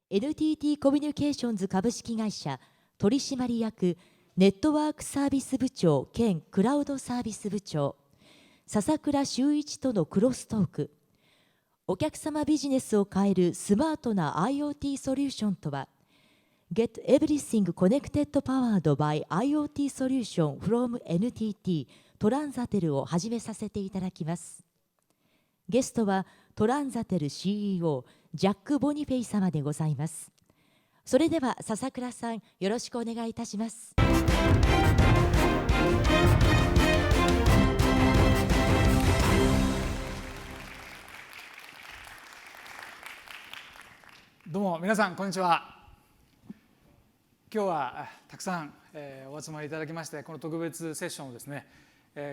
NTT コミュニケーションズ株式会社取締役ネットワークサービス部長兼クラウドサービス部長笹倉修一とのクロストーク。お客様ビジネスを変えるスマートな IoT ソリューションとは、 Get everything connected powered by IoT solution from NTT トランザテルを始めさせていただきます。ゲストはトランザテル CEO ジャック・ボニフェイ様でございます。それでは笹倉さん、よろしくお願いいたします。どうも皆さんこんにちは。今日はたくさんお集まりいただきまして、この特別セッションをですね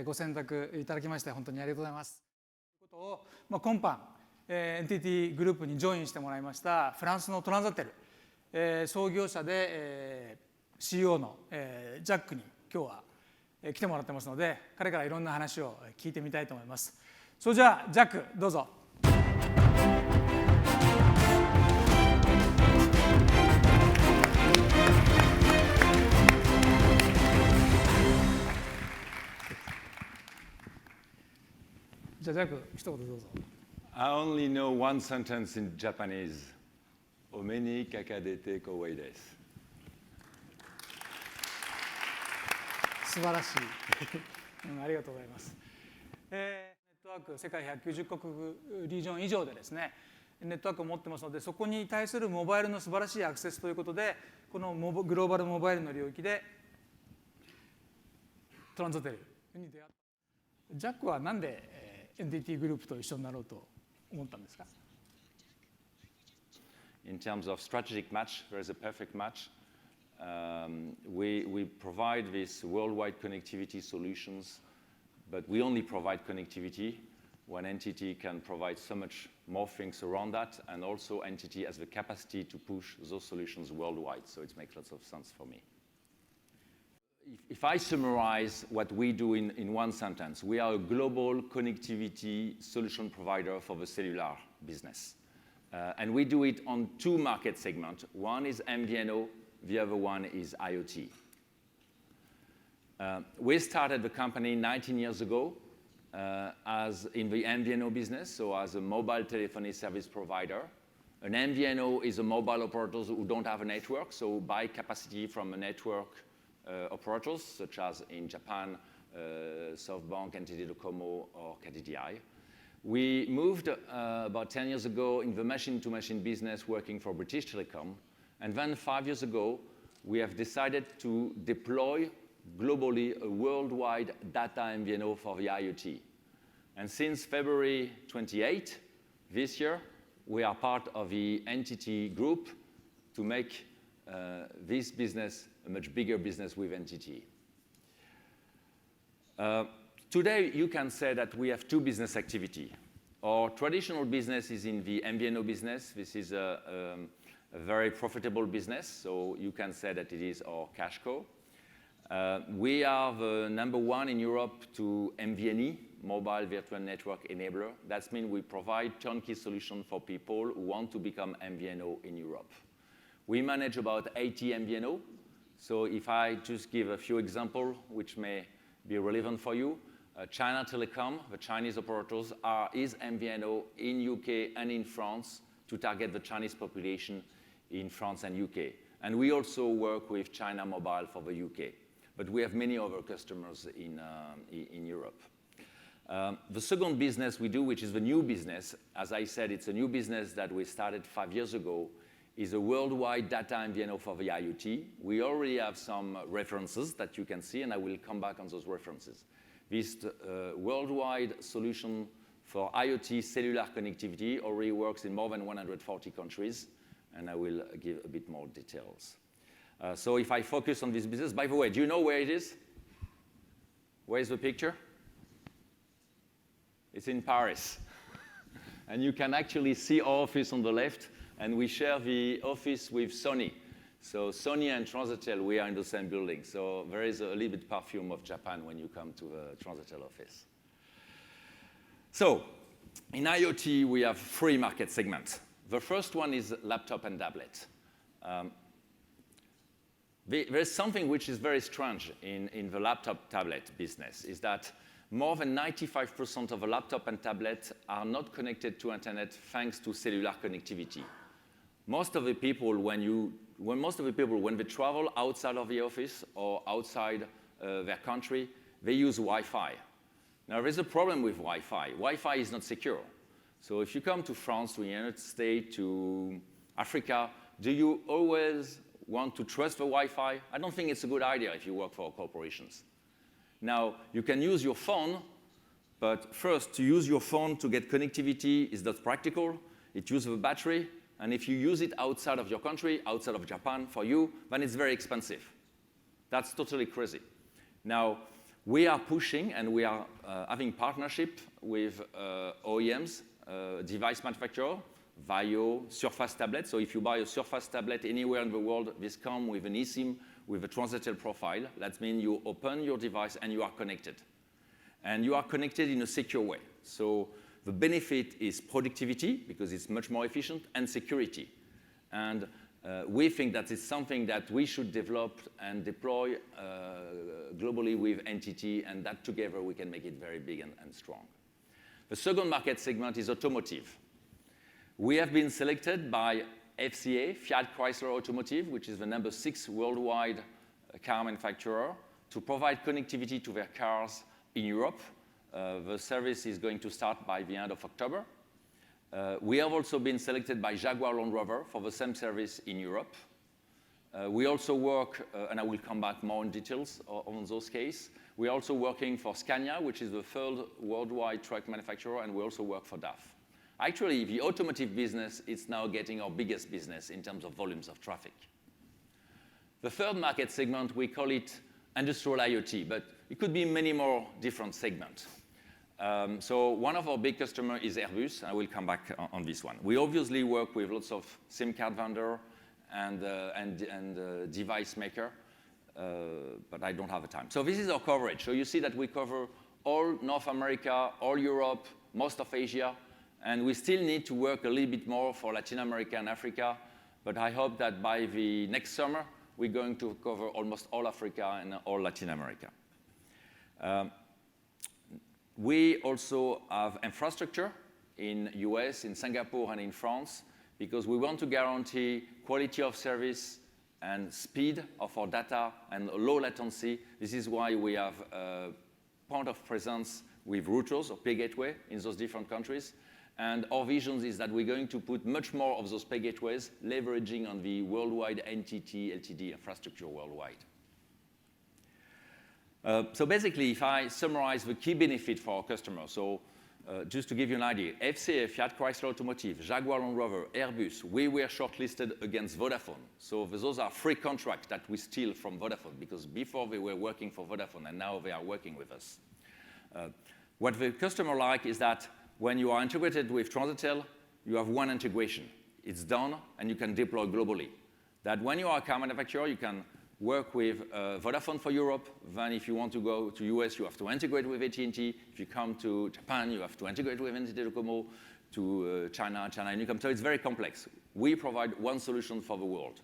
ご選択いただきまして本当にありがとうございます。ということを今般NTT グループにジョインしてもらいましたフランスのトランザテル創業者で CEO のジャックに今日は来てもらってますので、彼からいろんな話を聞いてみたいと思います。それじゃあジャックどうぞ。じゃあジャック一言どうぞ。I only know one sentence in Japanese. お目にかかれて光栄です。素晴らしい、ありがとうございます。ネットワーク世界190カ国リージョン以上でですねネットワークを持ってますので、そこに対するモバイルの素晴らしいアクセスということで、このグローバルモバイルの領域でトランザテルに出会った。ジャックはなんでNTT グループと一緒になろうと思ったんですか？ In terms of strategic match, there is a perfect match. We provide this worldwide connectivity solutions, but we only provide connectivity when NTT can provide so much more things around that, and also NTT has the capacity to push those solutions worldwide, so it makes lots of sense for me. If I summarize what we do in one sentence, we are a global connectivity solution provider for the cellular business. And we do it on two market segments. One is MVNO, the other one is IoT. We started the company 19 years ago as in the MVNO business, so as a mobile telephony service provider. An MVNO is a mobile operators who don't have a network, so buy capacity from a network operators, such as in Japan, SoftBank, NTT Docomo, or KDDI. We moved about 10 years ago in the machine-to-machine business working for British Telecom. And then 5 years ago, we have decided to deploy globally a worldwide data MVNO for the IoT. And since February 28 this year, we are part of the NTT Group to make this business a much bigger business with NTT. Today, you can say that we have two business activities. Our traditional business is in the MVNO business. This is a very profitable business, so you can say that it is our cash cow. We are the number one in Europe to MVNE, Mobile Virtual Network Enabler. That means we provide turnkey solutions for people who want to become MVNO in Europe. We manage about 80 MVNO. So if I just give a few examples which may be relevant for you, China Telecom, the Chinese operators, is MVNO in UK and in France to target the Chinese population in France and UK. And we also work with China Mobile for the UK. But we have many other customers in Europe. The second business we do, which is the new business, as I said, it's a new business that we started 5 years ago, is a worldwide data MVNO for the IoT. We already have some references that you can see, and I will come back on those references. This worldwide solution for IoT cellular connectivity already works in more than 140 countries, and I will give a bit more details. So if I focus on this business, by the way, do you know where it is? Where is the picture? It's in Paris. And you can actually see our office on the left, and we share the office with Sony. So Sony and Transatel, we are in the same building. So there is a little bit perfume of Japan when you come to the Transatel office. So in IoT, we have three market segments. The first one is laptop and tablet. There's something which is very strange in the laptop tablet business, is that more than 95% of the laptop and tablet are not connected to internet thanks to cellular connectivity. Most of the people, when they travel outside of the office or outside their country, they use Wi-Fi. Now, there's a problem with Wi-Fi. Wi-Fi is not secure. So if you come to France, to the United States, to Africa, do you always want to trust the Wi-Fi? I don't think it's a good idea if you work for corporations. Now, you can use your phone, but first, to use your phone to get connectivity is not practical. It uses a battery, and if you use it outside of your country, outside of Japan, for you, then it's very expensive. That's totally crazy. Now, we are pushing, and we are having partnership with OEMs, device manufacturer, Vaio, Surface tablet. So if you buy a Surface tablet anywhere in the world, this comes with an eSIM with a Transatel profile. That means you open your device and you are connected. And you are connected in a secure way. So the benefit is productivity, because it's much more efficient, and security. And we think that it's something that we should develop and deploy globally with NTT, and that together we can make it very big and strong. The second market segment is automotive. We have been selected by FCA, Fiat Chrysler Automotive, which is the number 6 worldwide car manufacturer, to provide connectivity to their cars in Europe. The service is going to start by the end of October. We have also been selected by Jaguar Land Rover for the same service in Europe. We also work, and I will come back more in details on those cases. We are also working for Scania, which is the 3rd worldwide truck manufacturer, and we also work for DAF. Actually, the automotive business is now getting our biggest business in terms of volumes of traffic. The third market segment, we call it industrial IoT, but it could be many more different segments. So one of our big customers is Airbus. I will come back on this one. We obviously work with lots of SIM card vendor and device maker, but I don't have the time. So this is our coverage. So you see that we cover all North America, all Europe, most of Asia, and we still need to work a little bit more for Latin America and Africa, but I hope that by the next summer, we're going to cover almost all Africa and all Latin America. We also have infrastructure in US, in Singapore, and in France, because we want to guarantee quality of service and speed of our data and low latency. This is why we have a point of presence with routers or pay gateway in those different countries. And our vision is that we're going to put much more of those pay gateways, leveraging on the worldwide NTT LTD infrastructure worldwide. So basically, if I summarize the key benefit for our customers, so just to give you an idea, FCA, Fiat Chrysler Automotive, Jaguar Land Rover, Airbus, we were shortlisted against Vodafone. So those are free contracts that we steal from Vodafone, because before they were working for Vodafone, and now they are working with us. What the customer like is that when you are integrated with Transatel, you have one integration. It's done, and you can deploy globally. That when you are a car manufacturer, you can work with Vodafone for Europe. Then if you want to go to US, you have to integrate with AT&T. If you come to Japan, you have to integrate with NTT Docomo, to China, Unicom. So it's very complex. We provide one solution for the world.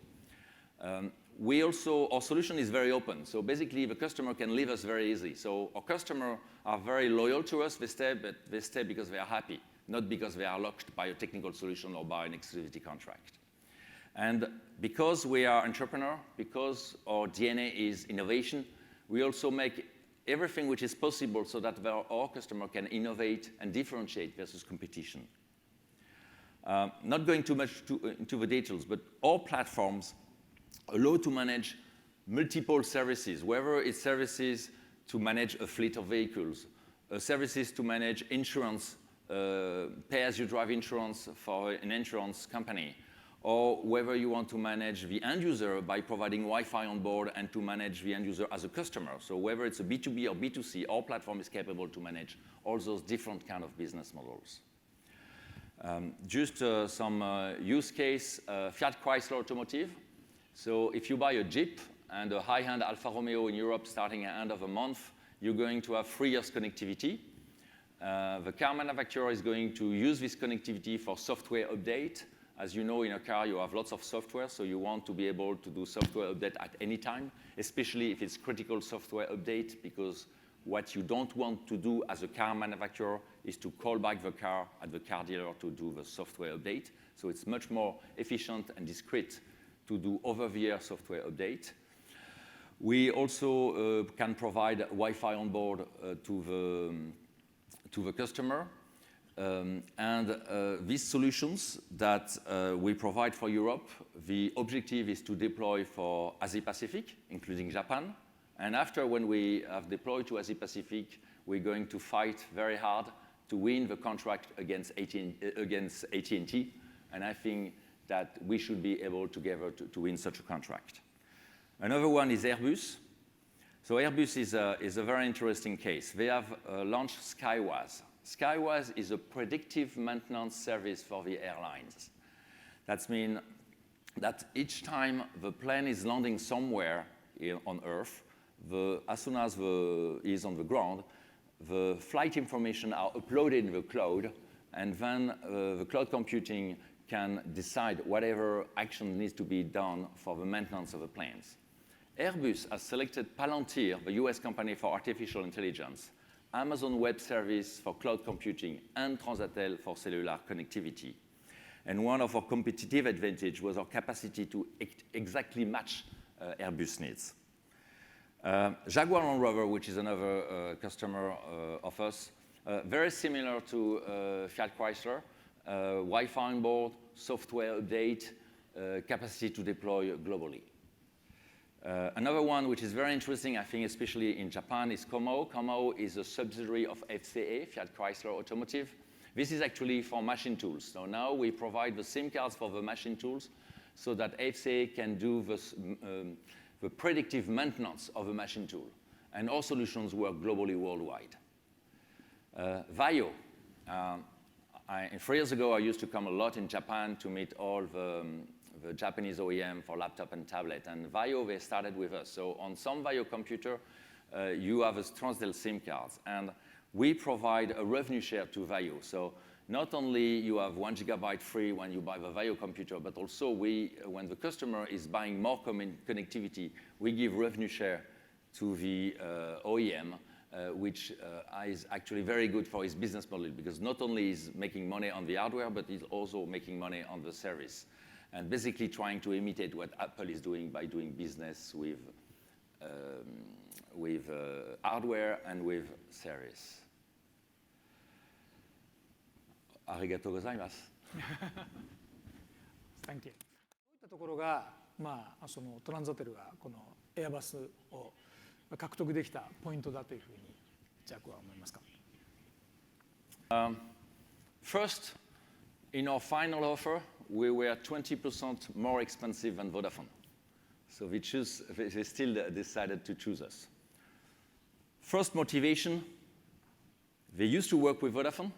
Our solution is very open. So basically, the customer can leave us very easy. So our customers are very loyal to us. They stay, but they stay because they are happy, not because they are locked by a technical solution or by an exclusivity contract. And because we are entrepreneur, because our DNA is innovation, we also make everything which is possible so that our customer can innovate and differentiate versus competition. Not going too much into the details, but all platforms allow to manage multiple services, whether it's services to manage a fleet of vehicles, services to manage insurance, pay-as-you-drive insurance for an insurance company, or whether you want to manage the end user by providing Wi-Fi on board and to manage the end user as a customer. So whether it's a B2B or B2C, our platform is capable to manage all those different kind of business models. Just some use case, Fiat Chrysler Automotive. So if you buy a Jeep and a high-end Alfa Romeo in Europe starting at the end of a month, you're going to have 3 years connectivity. The car manufacturer is going to use this connectivity for software update As you know, in a car, you have lots of software, so you want to be able to do software update at any time, especially if it's critical software update, because what you don't want to do as a car manufacturer is to call back the car at the car dealer to do the software update. So it's much more efficient and discreet to do over-the-air software update. We also can provide Wi-Fi on board to the customer. These solutions that we provide for Europe, the objective is to deploy for Asia-Pacific, including Japan. And after, when we have deployed to Asia-Pacific, we're going to fight very hard to win the contract against AT&T. And I think that we should be able together to win such a contract. Another one is Airbus. So Airbus is a very interesting case. They have launched Skywise. Skywise is a predictive maintenance service for the airlines. That means that each time the plane is landing somewhere on Earth, as soon as it is on the ground, the flight information are uploaded in the cloud, and then the cloud computing can decide whatever action needs to be done for the maintenance of the planes. Airbus has selected Palantir, the US company for artificial intelligence, Amazon Web Service for cloud computing, and Transatel for cellular connectivity. And one of our competitive advantage was our capacity to exactly match Airbus needs. Jaguar Land Rover, which is another customer of us, very similar to Fiat Chrysler, Wi-Fi on board, software update, capacity to deploy globally. Another one which is very interesting, I think, especially in Japan, is Komao. Komao is a subsidiary of FCA, Fiat Chrysler Automotive. This is actually for machine tools. So now we provide the SIM cards for the machine tools so that FCA can do the predictive maintenance of a machine tool. And all solutions work globally worldwide. Vaio. 3 years ago, I used to come a lot in Japan to meet all the Japanese OEM for laptop and tablet. And Vaio, they started with us. So on some Vaio computer, you have a Transatel SIM cards. And we provide a revenue share to Vaio. So not only you have 1 gigabyte free when you buy the Vaio computer, but also when the customer is buying more connectivity, we give revenue share to the OEM, which is actually very good for his business model, because not only is making money on the hardware, but he's also making money on the service. And basically trying to imitate what Apple is doing by doing business with hardware and with service. Arigatou gozaimasu. Thank you. どういったところが、そのトランザテルがこのエアバスを獲得できたポイントだというふうにジャックは思いますか？ First, in our final offer, we were 20% more expensive than Vodafone. So they still decided to choose us. First motivation, they used to work with Vodafone,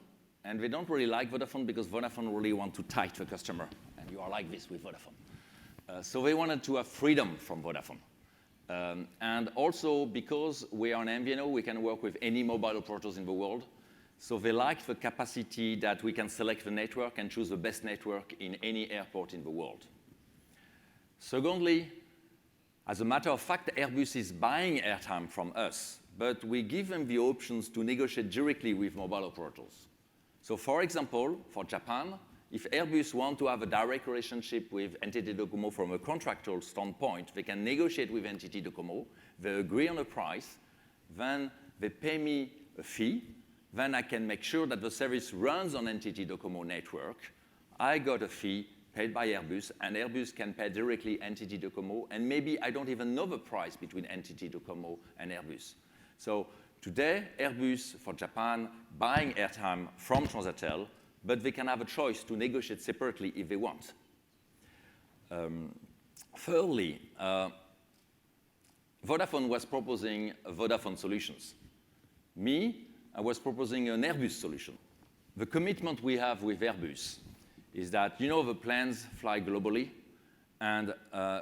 and they don't really like Vodafone because Vodafone really want to tie the customer, and you are like this with Vodafone. So they wanted to have freedom from Vodafone. And also because we are an MVNO, we can work with any mobile operators in the world. So they liked the capacity that we can select the network and choose the best network in any airport in the world. Secondly, as a matter of fact, Airbus is buying airtime from us, but we give them the options to negotiate directly with mobile operators. So for example, for Japan, if Airbus want to have a direct relationship with NTT Docomo from a contractual standpoint, they can negotiate with NTT Docomo, they agree on a price, then they pay me a fee, then I can make sure that the service runs on NTT Docomo network. I got a fee paid by Airbus, and Airbus can pay directly NTT Docomo, and maybe I don't even know the price between NTT Docomo and Airbus. So today, Airbus for Japan buying airtime from Transatel, but they can have a choice to negotiate separately if they want. Thirdly, Vodafone was proposing Vodafone solutions. Me, I was proposing an Airbus solution. The commitment we have with Airbus is that, the planes fly globally, and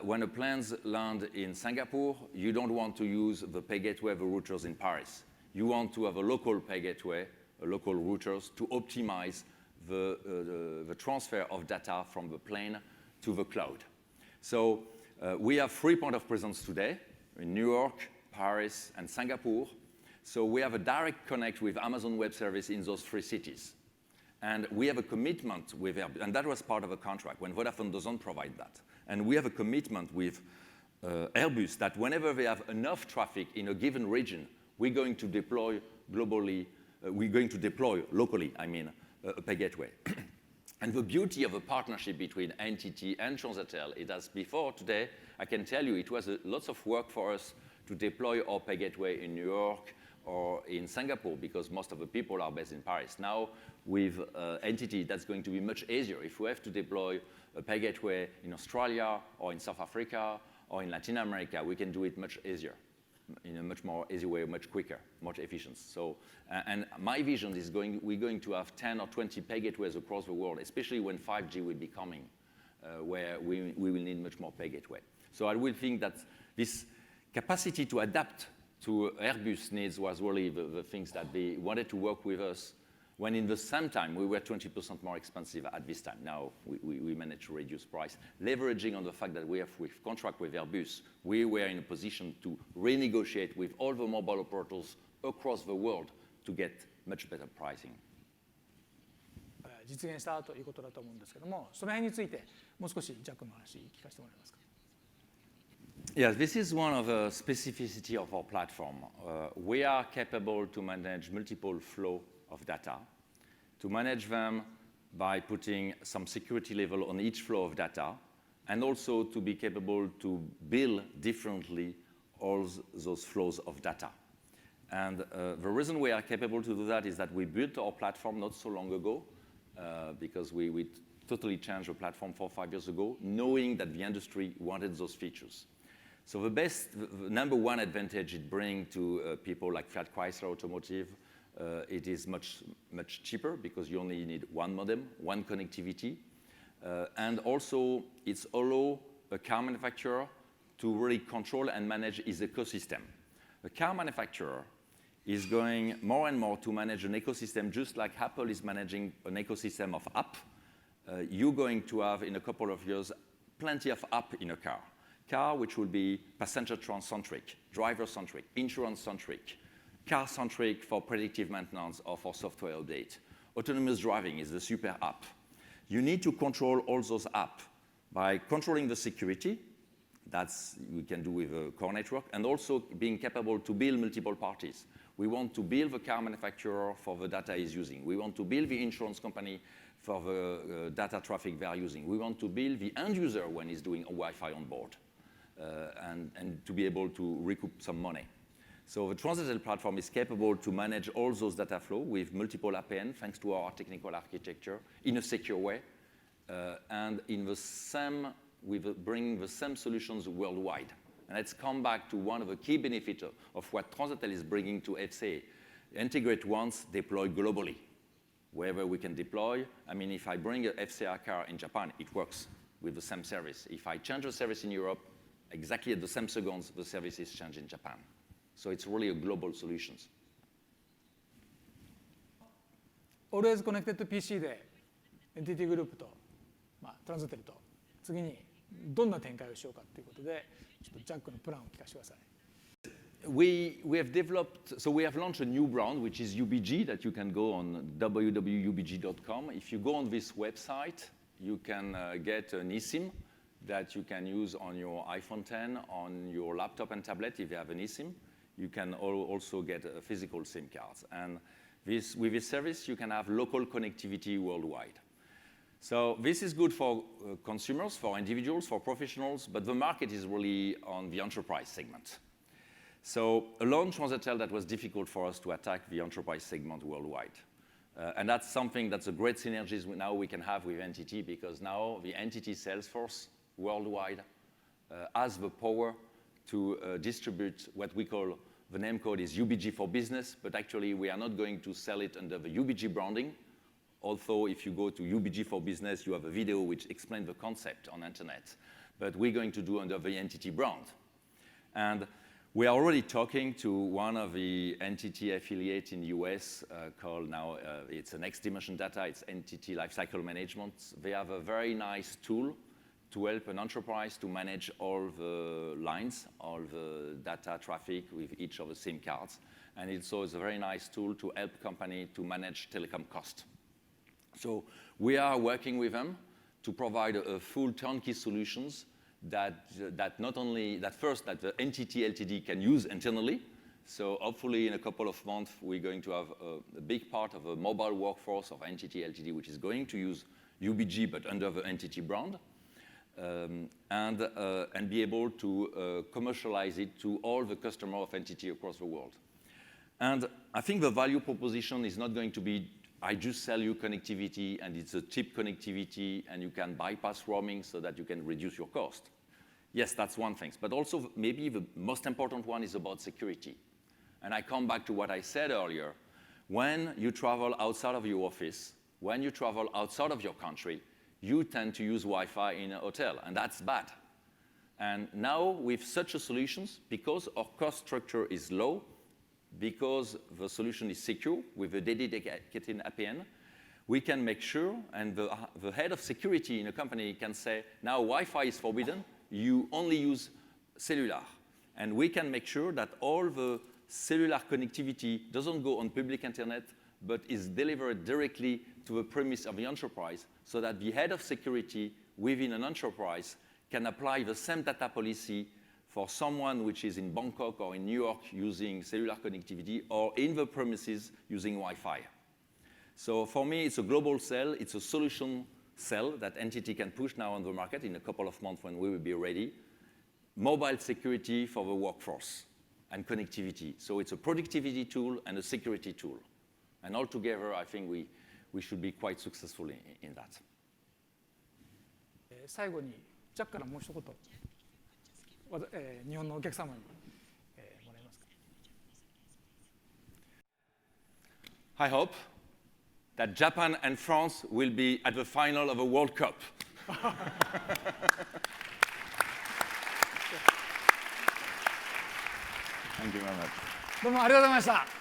when the planes land in Singapore, you don't want to use the pay gateway, the routers in Paris. You want to have a local pay gateway, a local routers to optimize the transfer of data from the plane to the cloud. So we have 3 points of presence today in New York, Paris, and Singapore. So we have a direct connect with Amazon Web Service in those 3 cities. And we have a commitment with Airbus, and that was part of a contract when Vodafone doesn't provide that. And we have a commitment with Airbus that whenever they have enough traffic in a given region, we're going to deploy globally, we're going to deploy locally, I mean, a pay gateway. And the beauty of a partnership between NTT and Transatel is that before today, I can tell you it was lots of work for us to deploy our pay gateway in New York or in Singapore because most of the people are based in Paris. Now with NTT, that's going to be much easier. If we have to deploy a pay gateway in Australia or in South Africa or in Latin America, we can do it much easier, in a much more easy way, much quicker, much efficient. So, and my vision is we're going to have 10 or 20 pay gateways across the world, especially when 5G will be coming, where we will need much more pay gateway. So I will think that this capacity to adapt to Airbus needs was really the things that they wanted to work with us, when in the same time we were 20% more expensive at this time. Now we managed to reduce price. Leveraging on the fact that we have contract with Airbus, we were in a position to renegotiate with all the mobile operators across the world to get much better pricing. 実現したということだと思うんですけども、その辺についてもう少しジャックの話聞かせてもらえますか。Yes, this is one of the specificity of our platform. We are capable to manage multiple flow of data, to manage them by putting some security level on each flow of data, and also to be capable to bill differently all those flows of data. And the reason we are capable to do that is that we built our platform not so long ago, because we totally changed the platform 4 or 5 years ago, knowing that the industry wanted those features. So the number one advantage it brings to people like Fiat Chrysler Automotive, it is much cheaper because you only need one modem, one connectivity, and also it's allow a car manufacturer to really control and manage his ecosystem. A car manufacturer is going more and more to manage an ecosystem just like Apple is managing an ecosystem of app. You're going to have in a couple of years plenty of app in a car. Car which will be passenger-centric, driver-centric, insurance-centric, car-centric for predictive maintenance or for software update. Autonomous driving is the super app. You need to control all those apps by controlling the security. That's we can do with a core network, and also being capable to bill multiple parties. We want to bill the car manufacturer for the data he's using. We want to bill the insurance company for the data traffic they're using. We want to bill the end user when he's doing a Wi-Fi on board. And to be able to recoup some money. So the Transatel platform is capable to manage all those data flow with multiple APN, thanks to our technical architecture, in a secure way, and in the same, bringing the same solutions worldwide. And let's come back to one of the key benefits of what Transatel is bringing to FCA. Integrate once, deploy globally. Wherever we can deploy, I mean, if I bring a FCA car in Japan, it works with the same service. If I change a service in Europe, exactly at the same seconds, the service is changed in Japan. So it's really a global solution. Always Connected PC で NTT グループと、トランザテルと次にどんな展開をしようかということで、ちょっとジャックのプランを聞かせてください。We have developed, so we have launched a new brand, which is UBG, that you can go on www.ubg.com. If you go on this website, you can get an eSIM that you can use on your iPhone 10, on your laptop and tablet if you have an eSIM. You can also get a physical SIM cards. And with this service, you can have local connectivity worldwide. So this is good for consumers, for individuals, for professionals, but the market is really on the enterprise segment. So alone Transatel, that was difficult for us to attack the enterprise segment worldwide. And that's something that's a great synergies now we can have with NTT, because now the NTT sales force worldwide has the power to distribute what we call, the name code is UBG for business, but actually we are not going to sell it under the UBG branding. Although if you go to UBG for business, you have a video which explains the concept on internet, but we're going to do under the NTT brand. And We are already talking to one of the NTT affiliates in the US called now, it's a Next Dimension Data, it's NTT Lifecycle Management. They have a very nice tool to help an enterprise to manage all the lines, all the data traffic with each of the SIM cards. And it's also a very nice tool to help company to manage telecom cost. So we are working with them to provide a full turnkey solutions that not only, that first, that the NTT Ltd can use internally. So hopefully in a couple of months, we're going to have a big part of a mobile workforce of NTT Ltd, which is going to use UBG, but under the NTT brand, and be able to commercialize it to all the customers of NTT across the world. And I think the value proposition is not going to be, I just sell you connectivity and it's a cheap connectivity and you can bypass roaming so that you can reduce your cost. Yes, that's one thing. But also maybe the most important one is about security. And I come back to what I said earlier. When you travel outside of your office, when you travel outside of your country, you tend to use Wi-Fi in a hotel, and that's bad. And now with such a solutions, because our cost structure is low, because the solution is secure with a dedicated APN, we can make sure, and the head of security in a company can say, now Wi-Fi is forbidden, you only use cellular. And we can make sure that all the cellular connectivity doesn't go on public internet, but is delivered directly to the premise of the enterprise, so that the head of security within an enterprise can apply the same data policy for someone which is in Bangkok or in New York using cellular connectivity, or in the premises using Wi-Fi. So for me, it's a global sell. It's a solution sell that NTT can push now on the market in a couple of months when we will be ready. Mobile security for the workforce and connectivity. So it's a productivity tool and a security tool. And altogether, I think we should be quite successful in that. 最後にジャックからもう一言。日本のお客様に、もらえますか。I hope that Japan and France will be at the final of a World Cup. Thank you very much. どうもありがとうございました。